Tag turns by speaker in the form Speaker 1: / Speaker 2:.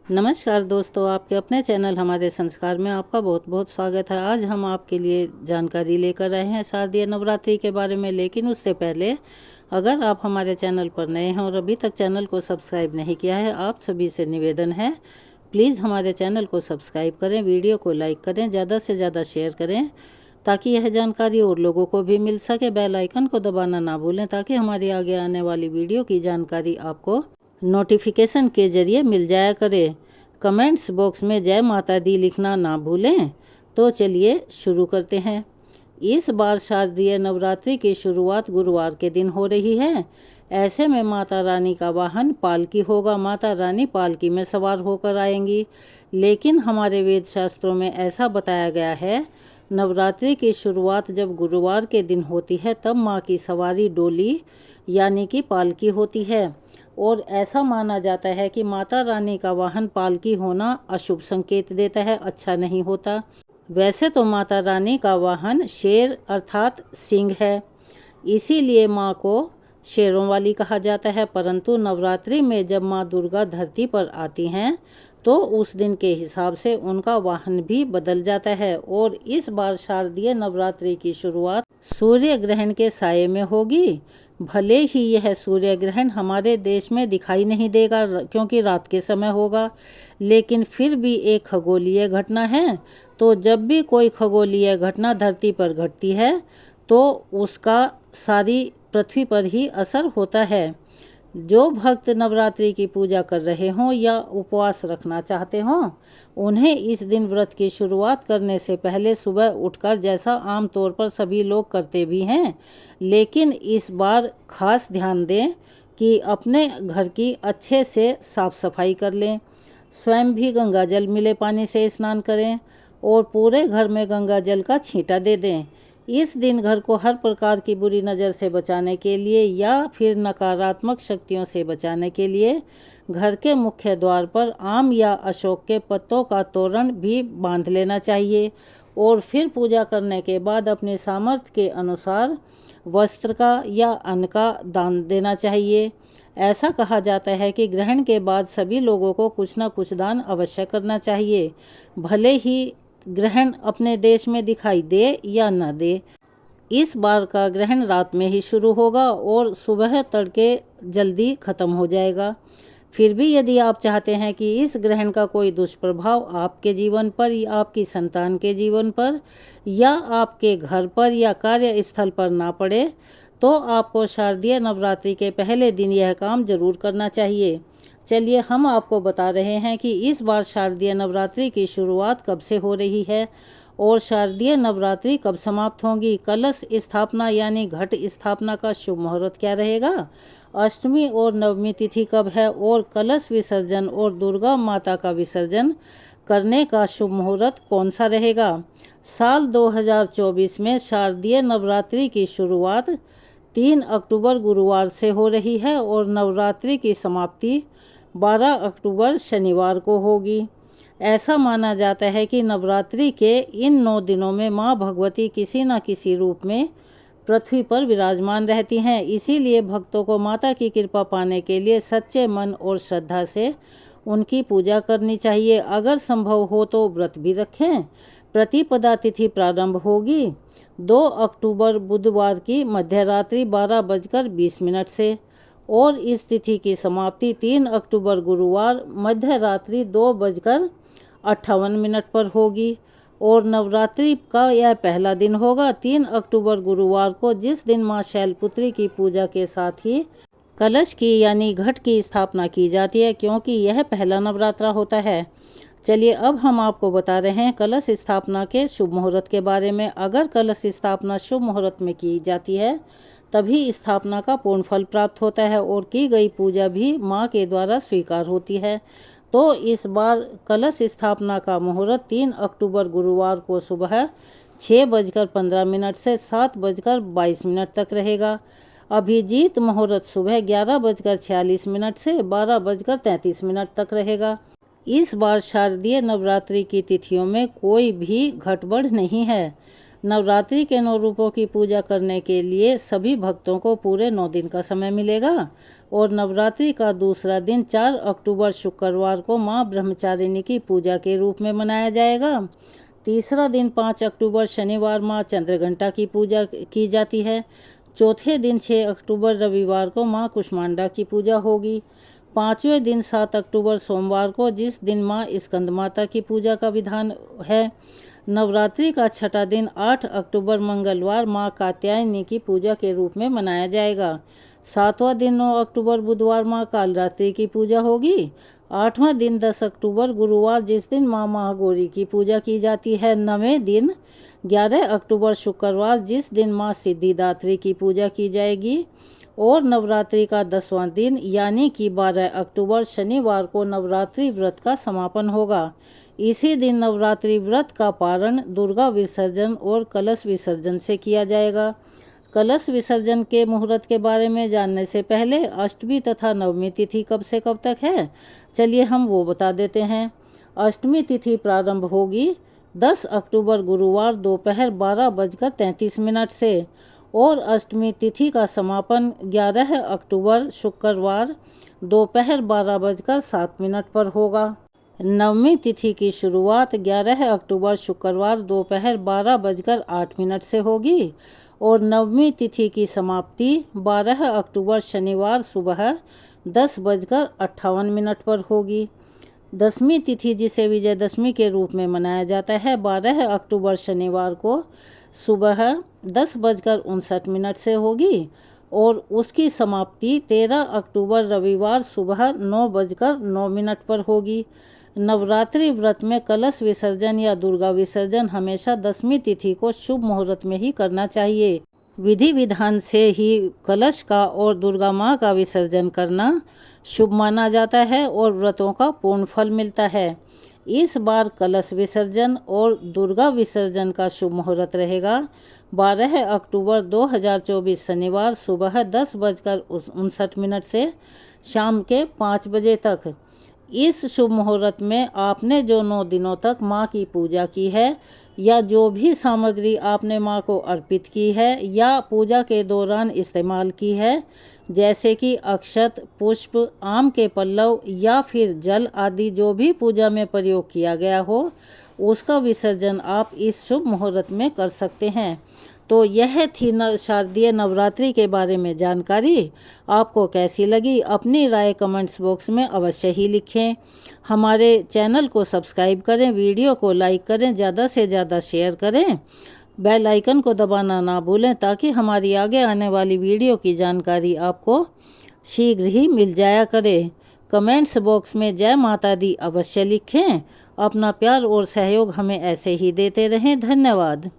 Speaker 1: नमस्कार दोस्तों, आपके अपने चैनल हमारे संस्कार में आपका बहुत बहुत स्वागत है। आज हम आपके लिए जानकारी लेकर आए हैं शारदीय नवरात्रि के बारे में। लेकिन उससे पहले अगर आप हमारे चैनल पर नए हैं और अभी तक चैनल को सब्सक्राइब नहीं किया है, आप सभी से निवेदन है प्लीज़ हमारे चैनल को सब्सक्राइब करें, वीडियो को लाइक करें, ज़्यादा से ज़्यादा शेयर करें ताकि यह जानकारी और लोगों को भी मिल सके। बेल आइकन को दबाना ना भूलें ताकि हमारी आगे आने वाली वीडियो की जानकारी आपको नोटिफिकेशन के जरिए मिल जाया करे। कमेंट्स बॉक्स में जय माता दी लिखना ना भूलें। तो चलिए शुरू करते हैं। इस बार शारदीय नवरात्रि की शुरुआत गुरुवार के दिन हो रही है। ऐसे में माता रानी का वाहन पालकी होगा। माता रानी पालकी में सवार होकर आएंगी। लेकिन हमारे वेद शास्त्रों में ऐसा बताया गया है, नवरात्रि की शुरुआत जब गुरुवार के दिन होती है तब माँ की सवारी डोली यानी कि पालकी होती है। और ऐसा माना जाता है कि माता रानी का वाहन पालकी होना अशुभ संकेत देता है, अच्छा नहीं होता। वैसे तो माता रानी का वाहन शेर अर्थात सिंह है, इसीलिए माँ को शेरों वाली कहा जाता है। परंतु नवरात्रि में जब माँ दुर्गा धरती पर आती हैं तो उस दिन के हिसाब से उनका वाहन भी बदल जाता है। और इस बार शारदीय नवरात्रि की शुरुआत सूर्य ग्रहण के साये में होगी। भले ही यह सूर्य ग्रहण हमारे देश में दिखाई नहीं देगा क्योंकि रात के समय होगा, लेकिन फिर भी एक खगोलीय घटना है। तो जब भी कोई खगोलीय घटना धरती पर घटती है तो उसका सारी पृथ्वी पर ही असर होता है। जो भक्त नवरात्रि की पूजा कर रहे हों या उपवास रखना चाहते हों, उन्हें इस दिन व्रत की शुरुआत करने से पहले सुबह उठकर, जैसा आम तौर पर सभी लोग करते भी हैं, लेकिन इस बार खास ध्यान दें कि अपने घर की अच्छे से साफ सफाई कर लें। स्वयं भी गंगा जल मिले पानी से स्नान करें और पूरे घर में गंगा जल का छींटा दे दें। इस दिन घर को हर प्रकार की बुरी नज़र से बचाने के लिए या फिर नकारात्मक शक्तियों से बचाने के लिए घर के मुख्य द्वार पर आम या अशोक के पत्तों का तोरण भी बांध लेना चाहिए। और फिर पूजा करने के बाद अपने सामर्थ्य के अनुसार वस्त्र का या अन्न का दान देना चाहिए। ऐसा कहा जाता है कि ग्रहण के बाद सभी लोगों को कुछ न कुछ दान अवश्य करना चाहिए, भले ही ग्रहण अपने देश में दिखाई दे या न दे। इस बार का ग्रहण रात में ही शुरू होगा और सुबह तड़के जल्दी खत्म हो जाएगा। फिर भी यदि आप चाहते हैं कि इस ग्रहण का कोई दुष्प्रभाव आपके जीवन पर या आपकी संतान के जीवन पर या आपके घर पर या कार्यस्थल पर ना पड़े, तो आपको शारदीय नवरात्रि के पहले दिन यह काम जरूर करना चाहिए। चलिए हम आपको बता रहे हैं कि इस बार शारदीय नवरात्रि की शुरुआत कब से हो रही है और शारदीय नवरात्रि कब समाप्त होंगी। कलश स्थापना यानी घट स्थापना का शुभ मुहूर्त क्या रहेगा, अष्टमी और नवमी तिथि कब है और कलश विसर्जन और दुर्गा माता का विसर्जन करने का शुभ मुहूर्त कौन सा रहेगा। साल 2024 में शारदीय नवरात्रि की शुरुआत 3 अक्टूबर गुरुवार से हो रही है और नवरात्रि की समाप्ति 12 अक्टूबर शनिवार को होगी। ऐसा माना जाता है कि नवरात्रि के इन 9 दिनों में माँ भगवती किसी न किसी रूप में पृथ्वी पर विराजमान रहती हैं। इसीलिए भक्तों को माता की कृपा पाने के लिए सच्चे मन और श्रद्धा से उनकी पूजा करनी चाहिए। अगर संभव हो तो व्रत भी रखें। प्रतिपदा तिथि प्रारंभ होगी 2 अक्टूबर बुधवार की मध्यरात्रि 12:20 से और इस तिथि की समाप्ति 3 अक्टूबर गुरुवार मध्य रात्रि 2:58 पर होगी। और नवरात्रि का यह पहला दिन होगा 3 अक्टूबर गुरुवार को, जिस दिन माँ शैलपुत्री की पूजा के साथ ही कलश की यानी घट की स्थापना की जाती है, क्योंकि यह पहला नवरात्रा होता है। चलिए अब हम आपको बता रहे हैं कलश स्थापना के शुभ मुहूर्त के बारे में। अगर कलश स्थापना शुभ मुहूर्त में की जाती है तभी स्थापना का पूर्ण फल प्राप्त होता है और की गई पूजा भी माँ के द्वारा स्वीकार होती है। तो इस बार कलश स्थापना का मुहूर्त 3 अक्टूबर गुरुवार को सुबह 6:15 से 7:22 तक रहेगा। अभिजीत मुहूर्त सुबह 11:46 से 12:33 तक रहेगा। इस बार शारदीय नवरात्रि की तिथियों में कोई भी गड़बड़ नहीं है। नवरात्रि के 9 रूपों की पूजा करने के लिए सभी भक्तों को पूरे 9 दिन का समय मिलेगा और नवरात्रि का दूसरा दिन 4 अक्टूबर शुक्रवार को माँ ब्रह्मचारिणी की पूजा के रूप में मनाया जाएगा। तीसरा दिन 5 अक्टूबर शनिवार माँ चंद्रघंटा की पूजा की जाती है। चौथे दिन 6 अक्टूबर रविवार को माँ कुष्मांडा की पूजा होगी। पाँचवें दिन 7 अक्टूबर सोमवार को, जिस दिन माँ स्कंद माता की पूजा का विधान है। नवरात्रि का छठा दिन 8 अक्टूबर मंगलवार माँ कात्यायनी की पूजा के रूप में मनाया जाएगा। सातवां दिन 9 अक्टूबर बुधवार माँ कालरात्रि की पूजा होगी। आठवां दिन 10 अक्टूबर गुरुवार, जिस दिन माँ महागौरी की पूजा की जाती है। नवें दिन 11 अक्टूबर शुक्रवार, जिस दिन माँ सिद्धिदात्री की पूजा की जाएगी। और नवरात्रि का 10वां दिन यानी कि 12 अक्टूबर शनिवार को नवरात्रि व्रत का समापन होगा। इसी दिन नवरात्रि व्रत का पारण दुर्गा विसर्जन और कलश विसर्जन से किया जाएगा। कलश विसर्जन के मुहूर्त के बारे में जानने से पहले अष्टमी तथा नवमी तिथि कब से कब तक है, चलिए हम वो बता देते हैं। अष्टमी तिथि प्रारंभ होगी 10 अक्टूबर गुरुवार दोपहर 12:33 से और अष्टमी तिथि का समापन 11 अक्टूबर शुक्रवार दोपहर 12:07 पर होगा। नवमी तिथि की शुरुआत 11 अक्टूबर शुक्रवार दोपहर 12:08 से होगी और नवमी तिथि की समाप्ति 12 अक्टूबर शनिवार सुबह 10:58 पर होगी। दसवीं तिथि, जिसे विजयदशमी के रूप में मनाया जाता है, 12 अक्टूबर शनिवार को सुबह 10:59 से होगी और उसकी समाप्ति 13 अक्टूबर रविवार सुबह 9:09 पर होगी। नवरात्रि व्रत में कलश विसर्जन या दुर्गा विसर्जन हमेशा दसवीं तिथि को शुभ मुहूर्त में ही करना चाहिए। विधि विधान से ही कलश का और दुर्गा माँ का विसर्जन करना शुभ माना जाता है और व्रतों का पूर्ण फल मिलता है। इस बार कलश विसर्जन और दुर्गा विसर्जन का शुभ मुहूर्त रहेगा 12 अक्टूबर 2024 शनिवार सुबह 10:59 से शाम के 5 बजे तक। इस शुभ मुहूर्त में आपने जो 9 दिनों तक माँ की पूजा की है या जो भी सामग्री आपने माँ को अर्पित की है या पूजा के दौरान इस्तेमाल की है, जैसे कि अक्षत, पुष्प, आम के पल्लव या फिर जल आदि जो भी पूजा में प्रयोग किया गया हो, उसका विसर्जन आप इस शुभ मुहूर्त में कर सकते हैं। तो यह थी शारदीय नवरात्रि के बारे में जानकारी। आपको कैसी लगी अपनी राय कमेंट्स बॉक्स में अवश्य ही लिखें। हमारे चैनल को सब्सक्राइब करें, वीडियो को लाइक करें, ज़्यादा से ज़्यादा शेयर करें, बेल आइकन को दबाना ना भूलें ताकि हमारी आगे आने वाली वीडियो की जानकारी आपको शीघ्र ही मिल जाया करे। कमेंट्स बॉक्स में जय माता दी अवश्य लिखें। अपना प्यार और सहयोग हमें ऐसे ही देते रहें। धन्यवाद।